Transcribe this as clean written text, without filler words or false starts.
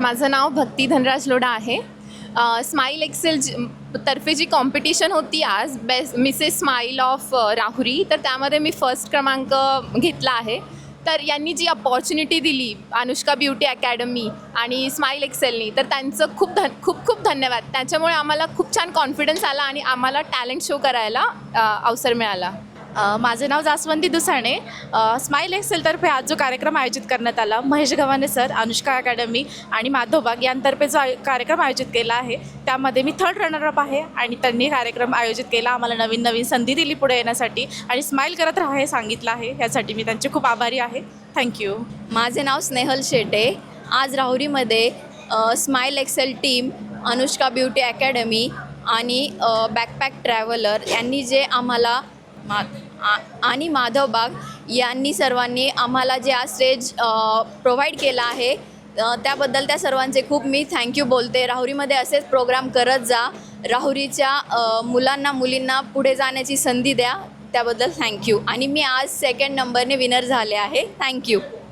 माझं नाव भक्ती धनराज लोढा आहे. Smile Excel तर्फे जी कॉम्पिटिशन होती आज मिसेस स्माईल ऑफ राहुरी, तर त्यामध्ये मी फर्स्ट क्रमांक घेतला आहे. तर यांनी जी अपॉर्च्युनिटी दिली अनुष्का ब्युटी अकॅडमी आणि स्माईल एक्सेलनी, तर त्यांचं खूप खूप धन्यवाद. त्याच्यामुळे आम्हाला खूप छान कॉन्फिडन्स आला आणि आम्हाला टॅलेंट शो करायला अवसर मिळाला. माझं नाव जास्वंती दुसाणे. स्माईल एक्सेलतर्फे आज जो कार्यक्रम आयोजित करण्यात आला, महेश गव्हाणे सर, अनुष्का अकॅडमी आणि माधवबाग यांतर्फे जो कार्यक्रम आयोजित केला आहे, त्यामध्ये मी थर्ड रनरअप आहे आणि त्यांनी कार्यक्रम आयोजित केला. आम्हाला नवीन नवीन संधी दिली पुढे येण्यासाठी आणि स्माईल करत राहा हे सांगितलं आहे. यासाठी मी त्यांचे खूप आभारी आहे. थँक्यू. माझे नाव स्नेहल शेटे. आज राहुरीमध्ये smile excel team, Anushka beauty academy आणि बॅकपॅक ट्रॅव्हलर यांनी जे आम्हाला आणि माधवबाग यांनी सर्वांनी आम्हाला जे आज स्टेज प्रोव्हाइड केला आहे, त्याबद्दल त्या सर्वांचे खूप मी थँक्यू बोलते. राहुरीमध्ये असेच प्रोग्राम करत जा. राहुरीच्या मुलींना पुढे जाण्याची संधी द्या. त्याबद्दल थँक्यू. आणि मी आज 2nd नंबरने विनर झाले आहे. थँक्यू.